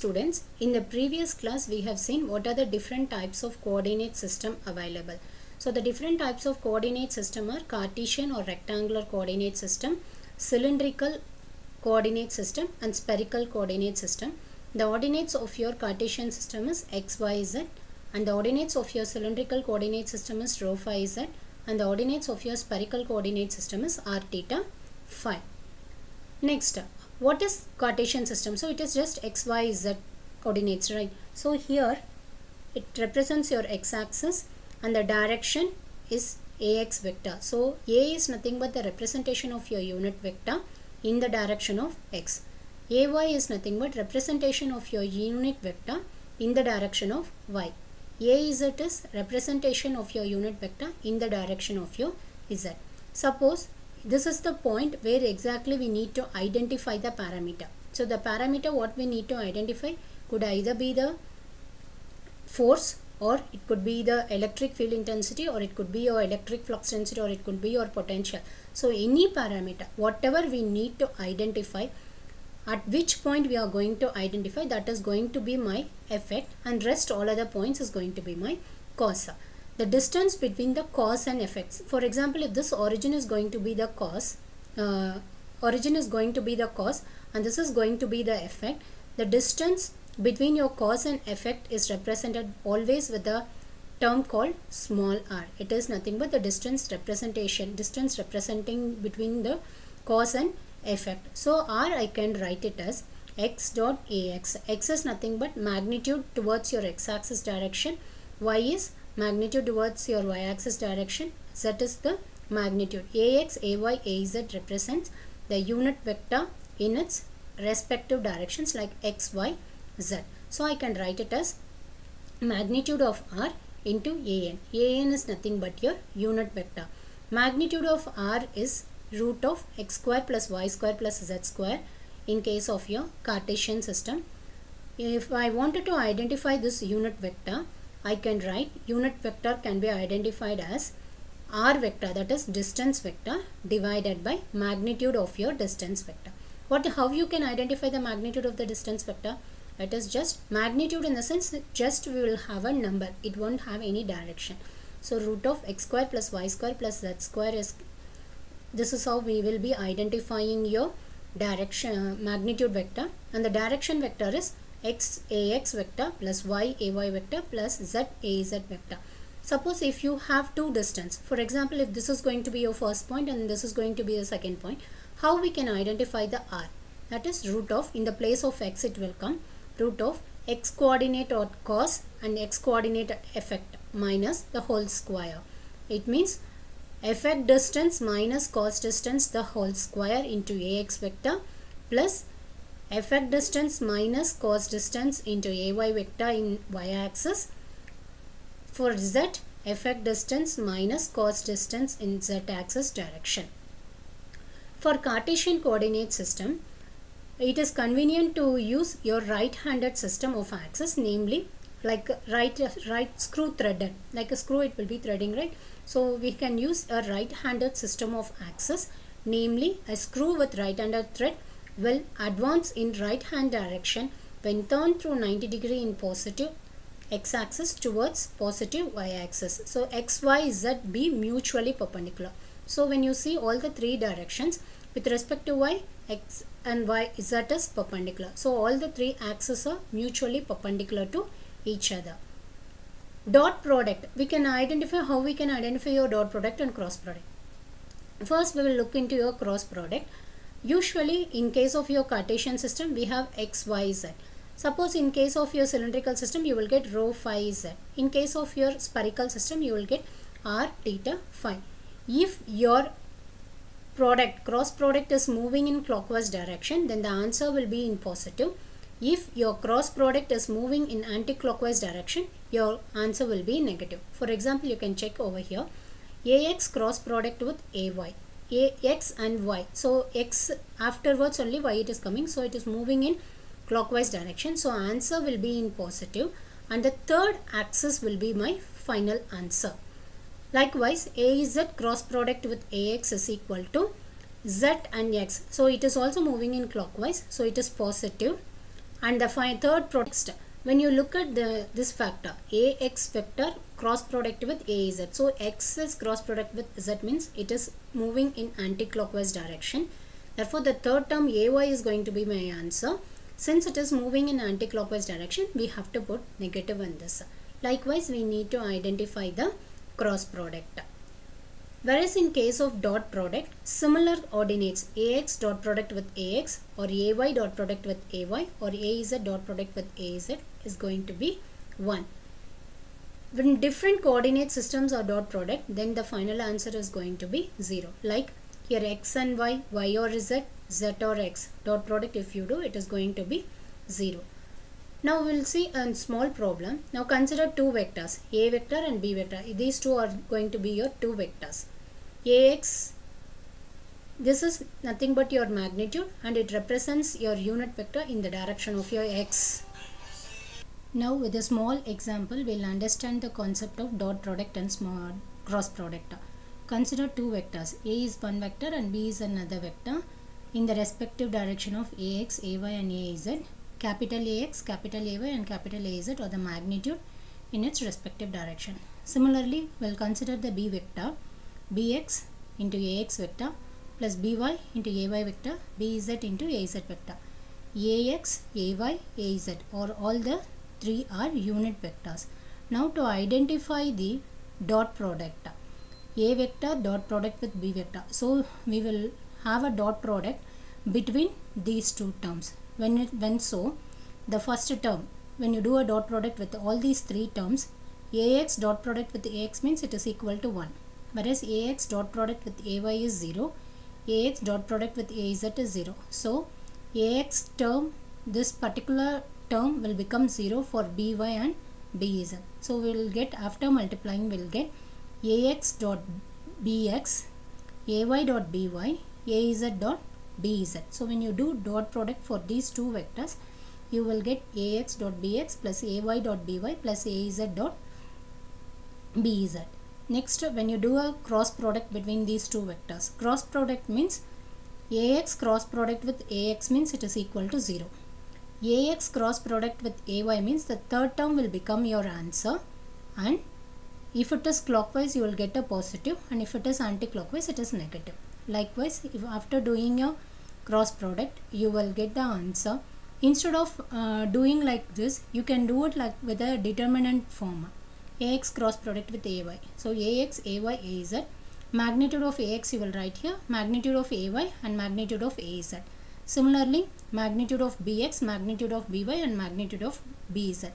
students, in the previous class we have seen what are the different types of coordinate system available. So the different types of coordinate system are Cartesian or rectangular coordinate system, cylindrical coordinate system and spherical coordinate system. The ordinates of your Cartesian system is x, y, z, and the ordinates of your cylindrical coordinate system is rho, phi, z, and the ordinates of your spherical coordinate system is r, theta, phi. Next, what is Cartesian system? So it is just x, y, z coordinates, right? So here it represents your x-axis and the direction is ax vector. So a is nothing but the representation of your unit vector in the direction of x. Ay is nothing but representation of your unit vector in the direction of y. Az is representation of your unit vector in the direction of your z. Suppose this is the point where exactly we need to identify the parameter. So the parameter what we need to identify could either be the force, or it could be the electric field intensity, or it could be your electric flux density, or it could be your potential. So any parameter, whatever we need to identify, at which point we are going to identify, that is going to be my effect, and rest all other points is going to be my cause. The distance between the cause and effects. For example, if this origin is going to be the cause, and this is going to be the effect, the distance between your cause and effect is represented always with a term called small r. It is nothing but the distance representing between the cause and effect. So r, I can write it as x dot ax. X is nothing but magnitude towards your x-axis direction, y is magnitude towards your y-axis direction, z is the magnitude. Ax, ay, az represents the unit vector in its respective directions like x, y, z. So I can write it as magnitude of r into an. An is nothing but your unit vector. Magnitude of r is root of x square plus y square plus z square in case of your Cartesian system. If I wanted to identify this unit vector, I can write unit vector can be identified as r vector, that is distance vector, divided by magnitude of your distance vector. How you can identify the magnitude of the distance vector? It is just magnitude in the sense that just we will have a number, it won't have any direction. So root of x square plus y square plus z square is, this is how we will be identifying your direction magnitude vector, and the direction vector is x ax vector plus y ay vector plus z az vector. Suppose if you have two distance, for example, if this is going to be your first point and this is going to be the second point, how we can identify the r? That is root of, in the place of x it will come, root of x coordinate or cos and x coordinate effect minus the whole square. It means effect distance minus cos distance the whole square into ax vector plus effect distance minus cos distance into ay vector in y-axis. For z, effect distance minus cos distance in z-axis direction. For Cartesian coordinate system, it is convenient to use your right-handed system of axis, namely like right screw threaded, like a screw it will be threading, right? So we can use a right-handed system of axis, namely a screw with right-handed thread will advance in right-hand direction when turned through 90 degree in positive x-axis towards positive y-axis. So x, y, z be mutually perpendicular. So when you see all the three directions with respect to y, x and y, z is perpendicular. So all the three axes are mutually perpendicular to each other. Dot product, we can identify, how we can identify your dot product and cross product. First we will look into your cross product. Usually in case of your Cartesian system we have x, y, z. Suppose in case of your cylindrical system you will get rho, phi, z. In case of your spherical system you will get r, theta, phi. If your cross product is moving in clockwise direction, then the answer will be in positive. If your cross product is moving in anti-clockwise direction, your answer will be negative. For example, you can check over here, ax cross product with ay, ax and y. So x afterwards only y it is coming, so it is moving in clockwise direction. So answer will be in positive, and the third axis will be my final answer. Likewise, az cross product with ax is equal to z and x. So it is also moving in clockwise, so it is positive. And the third product, when you look at this factor ax vector cross product with az, so x is cross product with z means it is moving in anti-clockwise direction. Therefore the third term ay is going to be my answer. Since it is moving in anti-clockwise direction, we have to put negative in this. Likewise, we need to identify the cross product. Whereas in case of dot product, similar ordinates ax dot product with ax or ay dot product with ay or az dot product with az is going to be 1. When different coordinate systems are dot product, then the final answer is going to be 0. Like here x and y, y or z, z or x, dot product if you do, it is going to be 0. Now we'll see a small problem. Now consider two vectors, a vector and b vector. These two are going to be your two vectors. Ax, this is nothing but your magnitude and it represents your unit vector in the direction of your x. Now with a small example, we'll understand the concept of dot product and small cross product. Consider two vectors, a is one vector and b is another vector in the respective direction of ax, ay and az. Capital Ax, capital Ay and capital Az are the magnitude in its respective direction. Similarly, we'll consider the b vector, bx into ax vector plus by into ay vector, bz into az vector. Ax, ay, az or all the three are unit vectors. Now to identify the dot product, a vector dot product with b vector. So we will have a dot product between these two terms. When so, the first term, when you do a dot product with all these three terms, ax dot product with ax means it is equal to 1. Whereas ax dot product with ay is 0, ax dot product with az is 0. So, ax term, this particular term will become 0 for by and bz. So, we will get, after multiplying, we will get ax dot bx, ay dot by, az dot bz. So when you do dot product for these two vectors, you will get ax dot bx plus ay dot by plus az dot bz. Next, when you do a cross product between these two vectors, cross product means ax cross product with ax means it is equal to 0. Ax cross product with ay means the third term will become your answer, and if it is clockwise you will get a positive, and if it is anti-clockwise it is negative. Likewise, if after doing a cross product, you will get the answer. Instead of doing like this, you can do it like with a determinant form. Ax cross product with ay. So ax, ay, az. Magnitude of ax you will write here, magnitude of ay and magnitude of az. Similarly, magnitude of bx, magnitude of by and magnitude of bz.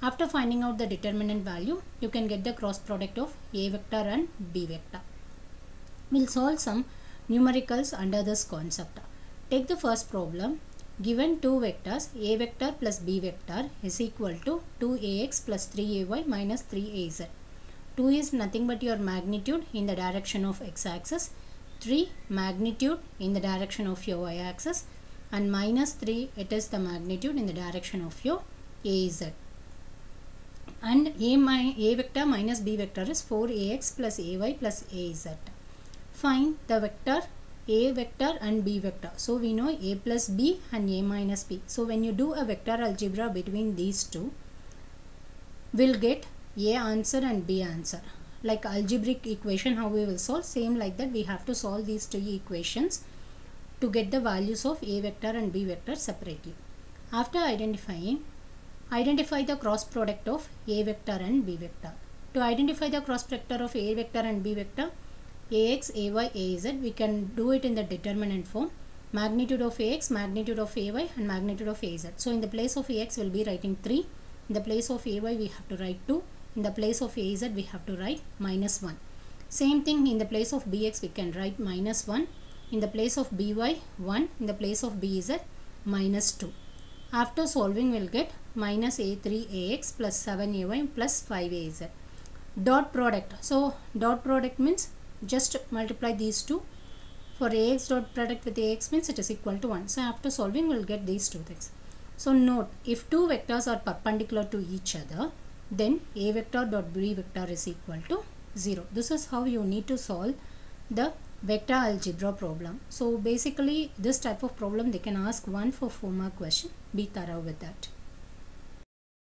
After finding out the determinant value, you can get the cross product of a vector and b vector. We'll solve some numericals under this concept. Take the first problem. Given two vectors, a vector plus b vector is equal to 2ax plus 3ay minus 3az. 2 is nothing but your magnitude in the direction of x-axis, 3 magnitude in the direction of your y-axis, and minus 3 it is the magnitude in the direction of your az. And a vector minus b vector is 4ax plus ay plus az. Find the vector a vector and b vector. So we know a plus b and a minus b. So when you do a vector algebra between these two, we'll get a answer and b answer. Like algebraic equation how we will solve, same like that we have to solve these two equations to get the values of a vector and b vector separately. After identifying, identify the cross product of a vector and b vector. To identify the cross product of a vector and b vector, ax, ay, az, we can do it in the determinant form. Magnitude of ax, magnitude of ay and magnitude of az. So in the place of ax we will be writing 3. In the place of ay we have to write 2. In the place of az we have to write minus 1. Same thing in the place of bx we can write minus 1. In the place of by 1. In the place of bz minus 2. After solving we will get minus a3ax plus 7ay plus 5az. Dot product. So dot product means just multiply these two. For ax dot product with ax means it is equal to 1. So after solving we will get these two things. So note, if two vectors are perpendicular to each other, then a vector dot b vector is equal to 0. This is how you need to solve the vector algebra problem. So basically this type of problem they can ask 1 for 4 mark question. Be thorough with that.